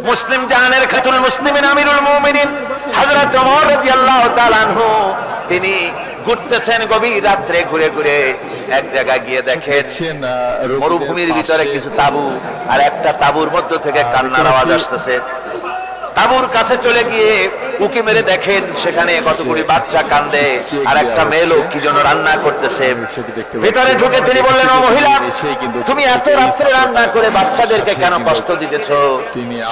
মুসলিম জাহানের খাতুল মুসলিমিন আমিরুল মুমিনিন হযরত ওমর রাদিয়াল্লাহু তাআলা আনহু তিনি ঘুরতেছেন গভীর রাত্রে, ঘুরে ঘুরে এক জায়গায় গিয়ে দেখেন মরুভূমির ভিতরে কিছু তাবু, আর একটা তাবুর মধ্য থেকে কান্নার আওয়াজ আসতেছে। তাবুর কাছে চলে গিয়ে উকি মেরে দেখেন সেখানে কতগুলি বাচ্চা কান্দে, আর একটা মেয়ে লোক কি যেন রান্না করতেছে। ভিতরে ঢুকে তিনি বললেন, ও মহিলা, তুমি এত রাত্রে রান্না করে বাচ্চাদেরকে কেন কষ্ট দিতেছো?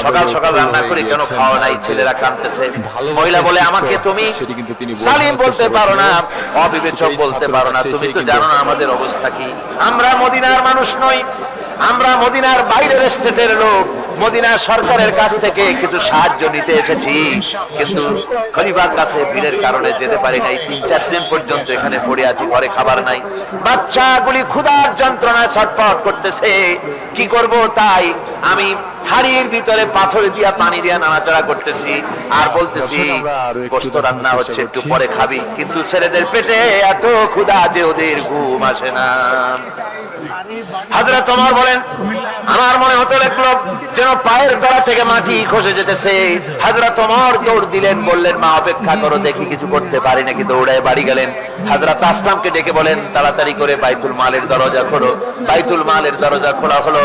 সকাল সকাল রান্না করে কেন খাওয়া নাই? ছেলেরা কাঁদতেছে। মহিলা বলে, আমাকে তুমি জালিম বলতে পারো না, অবিবেচক বলতে পারো না, তুমি তো জানো না আমাদের অবস্থা কি। আমরা মদিনার মানুষ নই, আমরা মদিনার বাইরের স্টেটের লোক। মদিনা সরকারের কাছ থেকে কিছু সাহায্য নিতে এসেছি, কিন্তু খলিফার কাছে ভিড়ের কারণে যেতে পারি নাই। ৩-৪ দিন পর্যন্ত এখানে পড়ে আছি, ঘরে খাবার নাই। বাচ্চাগুলি ক্ষুধার যন্ত্রণায় ছটফট করতেছে, কি করব? তাই আমি হাড়ির ভিতরে পাথর দিয়া পানি দিয়া নাড়াচাড়া করতেছি আর বলতেছি, গোশত রান্না হচ্ছে, একটু পরে খাবি। কিন্তু ছেলেদের পেটে এত ক্ষুধা যে ওদের ঘুম আসে না। হযরত ওমর বলেন, আমার মনে হতে লাগলো যেন পায়ের তলা থেকে মাটি খসে যেতেছে। হযরত ওমর দৌড় দিলেন, বললেন, মা অপেক্ষা করো, দেখি কিছু করতে পারি নাকি। দৌড়ায় বাড়ি গেলেন। হযরত আসলামকে ডেকে বলেন, তাড়াতাড়ি করে বাইতুল মালের দরজা খোলো। বাইতুল মালের দরজা খোলা হলো,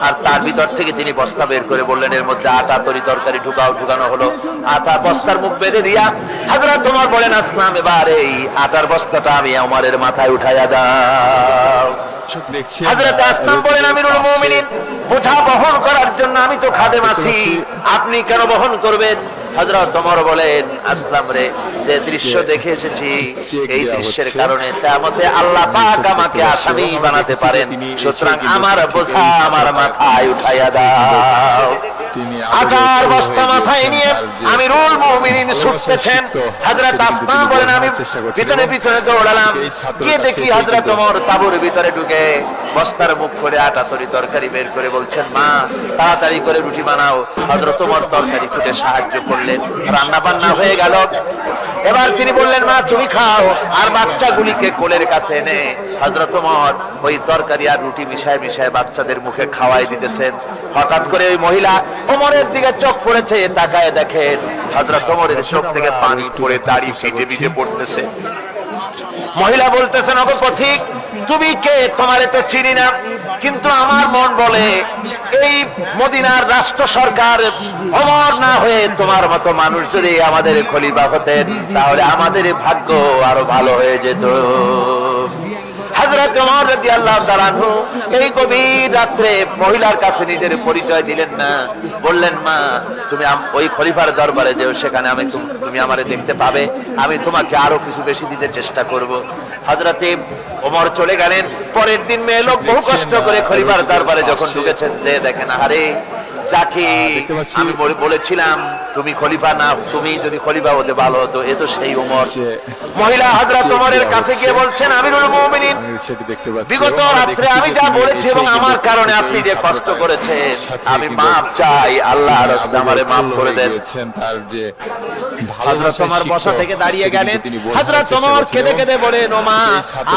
আর তার ভিতর থেকে তিনি বস্তা বের করে বললেন, এর মধ্যে আটা তরি তরকারি ঢুকানো হলো। আটা বস্তার মুখ বেঁধে দিয়া হযরত ওমর বলেন, আসলাম, এবার এই আটার বস্তাটা আমি ওমরের মাথায় উঠাইয়া দাও। হযরত আসলাম বলেন, আমিরুল মুমিনিন, বোঝা বহন করার জন্য আমি তো খাদেম আছি, আপনি কেন বহন করবেন? হযরত ওমর বলেন, আসলাম রে, যে দৃশ্য দেখে এসেছি, এই দৃশ্যের কারণে কিয়ামতে আল্লাহ পাক আমাকে আসামি বানাতে পারেন, সুতরাং আমার বোঝা আমার মাথায় উঠাইয়া দাও। আটার বস্তা মাথায় নিয়ে আমিরুল মুমিনিন ছুটতেছেন। হযরত আসলাম বলেন, আমি পিছনে পিছনে দৌড়ালাম, গিয়ে দেখি হযরত ওমর তাঁবুর ভিতরে ঢুকে বস্তার মুখ করে আটা তরি তরকারি বের করে বলছেন, মা তাড়াতাড়ি করে রুটি বানাও। হযরত ওমর তরকারি ফুটে সাহায্য করলেন, রান্না বান্না হয়ে গেল। এবার তিনি বললেন, মা তুমি খাও, আর বাচ্চাগুলিকে কোলের কাছে এনে হযরত ওমর ওই তরকারি আর রুটি মিশায় মিশায় বাচ্চাদের মুখে খাওয়াই দিতেছেন। হঠাৎ করে ওই মহিলা ওমরের দিকে চোখ পড়েছে, তাকায় দেখেন হযরত ওমরের চোখ থেকে পানি পড়ে দাড়ি ভিজে ভিজে পড়তেছে। মহিলা বলতেছেন, ওগো পথিক, তুমি কে? তোমারে তো চিনি না, কিন্তু আমার মন বলে এই মদিনার রাষ্ট্র সরকার ওমর না হয়ে তোমার মতো মানুষ যদি আমাদের খলিফা হতেন, তাহলে আমাদের ভাগ্য আরো ভালো হয়ে যেত। হযরত ওমর রাদিয়াল্লাহু তাআলা আনহু এই গভীর রাত্রে মহিলার কাছে নিজের পরিচয় দিলেন না, বললেন, মা তুমি ওই খলিফার দরবারে যেও, সেখানে তুমি আমারে দেখতে পাবে, আমি তোমাকে আরো কিছু বেশি দিতে চেষ্টা করব। হযরত ওমর চলে গেলেন। পরের দিন মেয়ে লোক বহু কষ্ট করে খলিফার দরবারে যখন ঢুকেছেন, যে দেখেন, আরে যাকে আমি বলেছিলাম তুমি খলিফা না, তুমি যদি খলিফা হতে ভালো হতো, এ তো সেই ওমর। মহিলা হযরত ওমরের কাছে গিয়ে বলছেন, আমিরুল মুমিনিন, বিগত রাত্রে আমি যা বলেছি এবং আমার কারণে আপনি যে কষ্ট করেছেন, আমি মাপ চাই, আল্লাহর রাস্তায় আমারে মাফ করে দেন। হযরত ওমর বসা থেকে দাঁড়িয়ে গেলেন। হযরত ওমর কেঁদে কেঁদে বলেন, ও মা,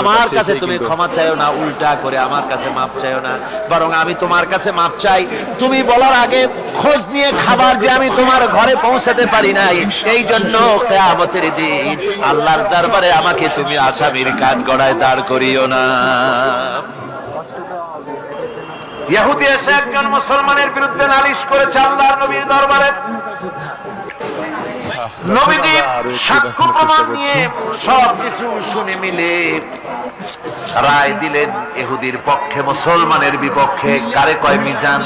আমার কাছে তুমি ক্ষমা চাইও না, উল্টা করে আমার কাছে মাপ চাইও না, বরং আমি তোমার কাছে মাপ চাই। তুমি বলার আগে খোঁজ নিয়ে খাবার যে আমি তোমার ঘরে পৌঁছাতে পারি নাই, এই জন্য কিয়ামতের দিন আল্লাহর দরবারে আমাকে তুমি আসামির কাঠগড়ায় দাঁড় করিও না। ইহুদি এসে একজন মুসলমানের বিরুদ্ধে নালিশ করেছে আল্লাহর নবীর দরবারে। নবীজি সাক্ষ্য প্রমাণ নিয়ে সবকিছু শুনে মিলে রায় দিলেন ইহুদির পক্ষে, মুসলমানের বিপক্ষে। কারে কয়? মিজান।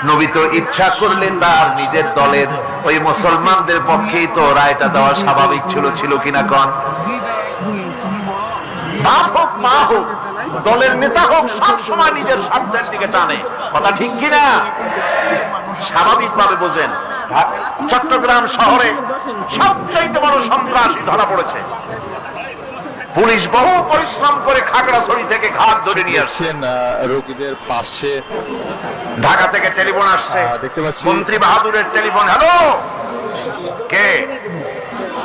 নবী তো ইচ্ছা করলেন তার নিজের দলের ওই মুসলমানদের পক্ষেই তো রায়টা দেওয়া স্বাভাবিক ছিল কিনা কন? বাপ হোক মা হোক, দলের নেতা হোক, সবসময় নিজের স্বার্থের দিকে টানে, কথা ঠিক কিনা? স্বাভাবিক ভাবে বোঝেন। চট্টগ্রাম শহরে সবচাইতে বড় সন্ত্রাসী ধরা পড়েছে। পুলিশ বহু পরিশ্রম করে খাগড়াছড়ি থেকে ঘাট ধরে নিয়ে আসছেন রোগীদের পাশে। ঢাকা থেকে টেলিফোন আসছে, দেখতে পাচ্ছি মন্ত্রী বাহাদুরের টেলিফোন। হ্যালো, কে?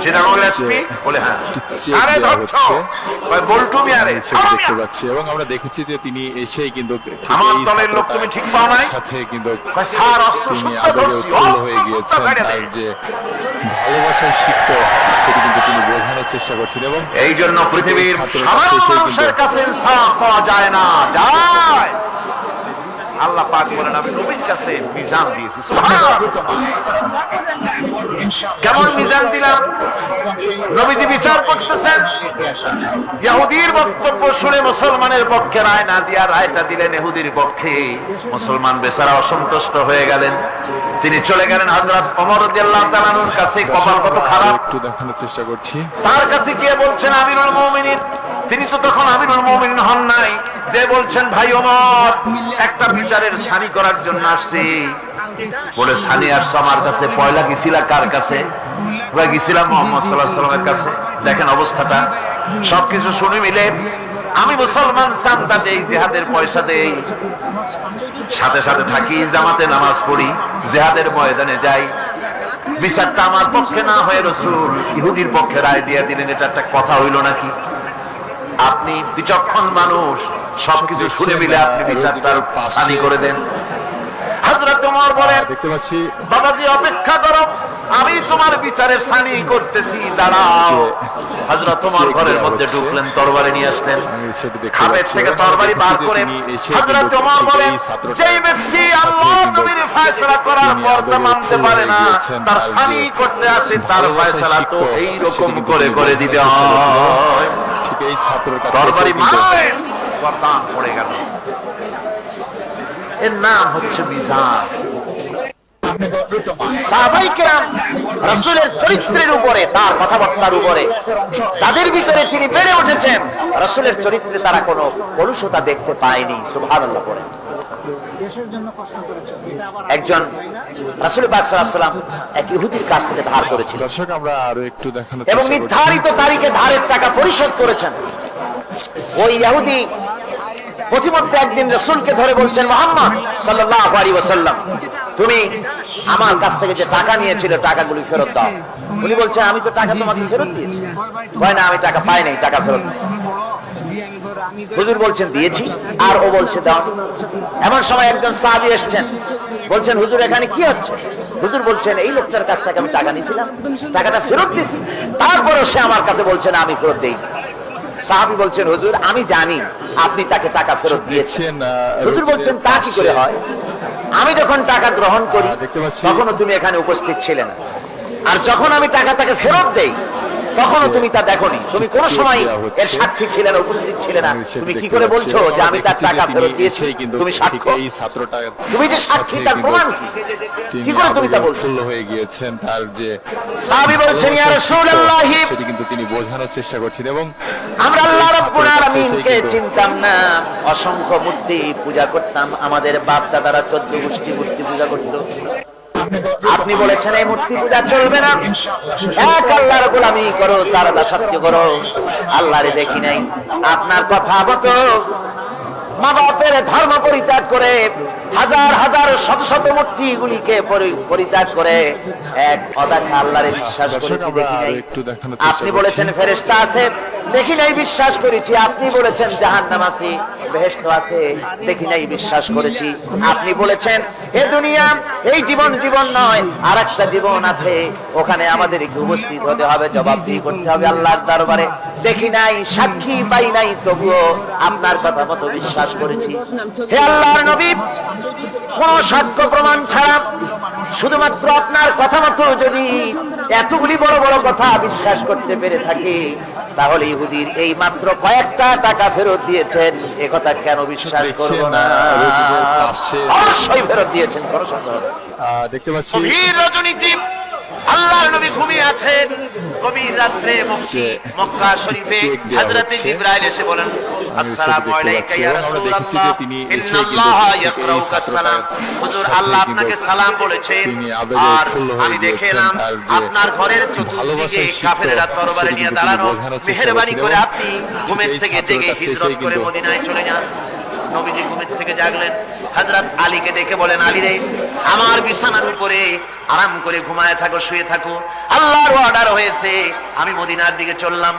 চিটাগং এসপি বলে হ্যাঁ, চেক আরে দেওয়া ধরছো হচ্ছে। ওই বল্টু মিয়ারে সেটা দেখতে পাচ্ছি এবং আমরা দেখেছি যে তিনি এসেই কিন্তু ঠিক আমার এই দলের লোক তুমি ঠিক পাও নাই? সাথে কিন্তু স্যার অস্ত্র তিনি সূত্র আবেগে ধরছি, উৎফুল্ল হয়ে অস্ত্র গিয়েছেন। সূত্র ছেড়ে দে। তার যে ভালোবাসার সিক্ত সেটি কিন্তু তিনি বোঝানোর চেষ্টা করছেন এবং এই জন্য পৃথিবীর ছাত্রের সাধারণ কাছে এসেই মানুষের কিন্তু কাছে ইনসাফ পাওয়া যায় না, যায়। আল্লাহ পাক বলেন আমি নবীর কাছে মিজান দিয়েছি। সুবহানাল্লাহ। কেমন মিজান দিলাম? নবীজি বিচার করতেছেন, ইহুদির বক্তব্য শুনে মুসলমানের পক্ষে রায় না দিয়া রায়টা দিলেন ইহুদির পক্ষে। মুসলমান বেচারা অসন্তুষ্ট হয়ে গেলেন, তিনি চলে গেলেন হযরত ওমর রাদিয়াল্লাহু তাআলা আনহুর কাছে। কপাল কত খারাপ, একটু দেখানোর চেষ্টা করছি। তার কাছে গিয়ে বলছেন আমিরুল মুমিনিন, তিনি তো তখন আমিরুল মুমিনিন হন নাই, যে বলছেন ভাই ওমর একটা বিচারের সানি করার জন্য আসছি। বলে সানি আসছো আমার কাছে, পয়লা গেছিলা কার কাছে? গেছিলাম মুহাম্মদ সাল্লাল্লাহু আলাইহি ওয়াসাল্লামের কাছে। দেখেন অবস্থাটা, সবকিছু শুনে মিলে আমি মুসলমান চান্দা দেই, জিহাদের পয়সা দেই, সাথে সাথে থাকি, জামাতে নামাজ পড়ি, জিহাদের ময়দানে যাই। বিচারটা আমার পক্ষে না হয়ে রাসূল ইহুদির পক্ষে রায় দিয়ে দিলেন, এটা একটা কথা হইল নাকি? আপনি বিচক্ষণ মানুষ, সবকিছু শুনে মিলে আপনি বিচারটার সানি করে দেন। হযরত ওমর বলেন দেখতে পাচ্ছি বাবাজি অপেক্ষা করো, আমি তোমার বিচারের সানি করতেছি, দাঁড়াও। হযরত ওমর ঘরের মধ্যে ঢুকলেন, তরবারি নিয়ে আসলেন, আমি সেটি দেখতে খামের পাচ্ছি থেকে এবং তরবারি দেখেছি বার যে করে তিনি এসে হযরত কিন্তু ওমর ঠিক বলেন এই ছাত্রটার যেই ব্যক্তি সাথে আল্লাহ কিন্তু নবীর ফয়সালা করার তিনি পর তা আবেগে মানতে উৎফুল্ল পারে হয়ে না, গিয়েছেন। তার তার সানি যে করতে আসে, তার ভালোবাসার ফয়সালা তো সিক্ত এইরকম সেটি করে কিন্তু করে তিনি দিতে বোঝানোর চেষ্টা করছিলেন। হয়। ঠিক এই ছাত্রের কাছে তরবারি এসেও কিন্তু মারলেন, গর্দান পড়ে গেল। এর নাম হচ্ছে মিজান। সাহাবায়ে কেরাম রাসূলের চরিত্রের উপরে, তার কথাবার্তার উপরে, তাদের ভিতরে তিনি বেড়ে উঠেছেন, রাসূলের চরিত্রে তারা কোনো কলুষতা দেখতে পায়নি। সুবহানাল্লাহ পড়ে। একজন রাসূল পাক সাল্লাল্লাহু আলাইহি ওয়াসাল্লাম এক ইহুদির কাছ থেকে ধার করেছিলেন দর্শক আমরা আরো একটু দেখানোর এবং চেষ্টা করছি। নির্ধারিত তারিখে ধারের টাকা পরিশোধ করেছেন। ওই ইহুদি প্রতিমধ্যে একদিন রাসূলকে ধরে বলছেন, মুহাম্মদ সাল্লাল্লাহু আলাইহি ওয়াসাল্লাম তুমি আমার কাছ থেকে যে টাকা নিয়েছিলে টাকাগুলি ফেরত দাও। উনি বলছেন আমি তো টাকা তোমাকে ফেরত দিয়েছি। কয় না আমি টাকা পাই নাই, টাকা ফেরত দাও। হুজুর বলছেন দিয়েছি, আর ও বলছে দাও। এমন সময় একজন সাহাবী এসেছেন, বলছেন হুজুর এখানে কি হচ্ছে? হুজুর বলছেন এই লোকটার কাছ থেকে আমি টাকা নিয়েছিলাম, টাকাটা ফেরত দিয়েছি, তারপরও সে আমার কাছে বলছে না আমি ফেরত দেই। সাহাবী বলছেন হুজুর আমি জানি আপনি তাকে টাকা ফেরত দিয়েছেন। হুজুর বলছেন তা কি করে হয়? আমি যখন টাকা গ্রহণ করি দেখতে পাচ্ছি তখনও তুমি এখানে উপস্থিত ছিলে না, আর যখন আমি টাকা তাকে ফেরত দেই তখনও তুমি তা দেখোনি, তুমি কোন সময় এর সাক্ষী ছিলে না, উপস্থিত ছিলে না। তুমি কি করে বলছো যে আমি তার টাকা ফেরত দিয়েছি? তুমি সাক্ষ্য, এই ছাত্রটা তুমি যে সাক্ষী তার প্রমাণ কি? কি করে তুমি তা বলছো? উৎফুল্ল হয়ে গিয়েছেন। তার যে সাহাবী বলছেন ইয়া রাসূলুল্লাহ সেটি কিন্তু তিনি বোঝানোর চেষ্টা করছেন এবং আমরা আল্লাহ রাব্বুল আলামিনকে চিনতাম না, অসংখ্য মূর্তি পূজা করতাম, আমাদের বাপ দাদারা 14 গোষ্ঠী মূর্তি পূজা করত। আপনি বলেছেন এই মূর্তি পূজা চলবে না, এক আল্লাহর গোলামি করো, তার দাসত্ব করো। আল্লাহরে দেখি নাই, আপনার কথা মতো মা বাপের ধর্ম পরিত্যাগ করে, হাজার হাজার শত শত মূর্তিগুলিকে পরিত্যাগ করে এক অদেখা আল্লাহরে বিশ্বাস করেছি, দেখি নাই। আপনি বলেছেন ফেরেশতা আছে, দেখি নাই, বিশ্বাস করেছি। আপনি বলেছেন জাহান্নাম আছে, বেহেশত আছে, দেখি নাই, বিশ্বাস করেছি। আপনি বলেছেন এ দুনিয়া এই জীবন জীবন নয়, আর একটা জীবন আছে, ওখানে আমাদেরকে উপস্থিত হতে হবে, জবাবদিহি করতে হবে আল্লাহর দরবারে। দেখি নাই, সাক্ষী পাই নাই, তবুও আপনার কথা মতো বিশ্বাস করেছি। হে আল্লাহর নবী, কোন সাক্ষ্য প্রমাণ ছাড়া শুধুমাত্র আপনার কথা মতো যদি এতগুলি বড় বড় কথা বিশ্বাস করতে পেরে থাকি, তাহলে ইহুদির এই মাত্র কয়েকটা টাকা ফেরত দিয়েছেন, এ কথা কেন বিশ্বাস করব না? অবশ্যই ফেরত দিয়েছেন, কোনো সন্দেহ নেই। দেখতে পাচ্ছি গভীর রজনীতে আল্লাহর নবী ঘুমিয়ে আছেন, গভীর রাত্রে মক্কা শরীফে হযরত জিবরাইল এসে বলেন আসসালামু আলাইকা ইয়া রাসূলুল্লাহ, ইন্নাল্লাহা ইয়াকরাউকা সালাম। হুজুর আল্লাহ আপনাকে সালাম বলেছেন, আর আমি দেখলাম আপনার ঘরের চতুর্দিকে কাফেররা তরবারি নিয়ে দাঁড়ানো। মেহেরবানি করে আপনি ঘুমের থেকে জেগে হিজরত করে মদিনায় চলে যান। নবীজি ঘুমের থেকে জাগলেন, হযরত আলীকে ডেকে বলেন, আলী রে, আমার বিছানার উপরে আরাম করে ঘুমায় থাকো, শুয়ে থাকো। আল্লাহর অর্ডার হয়েছে, আমি মদিনার দিকে চললাম।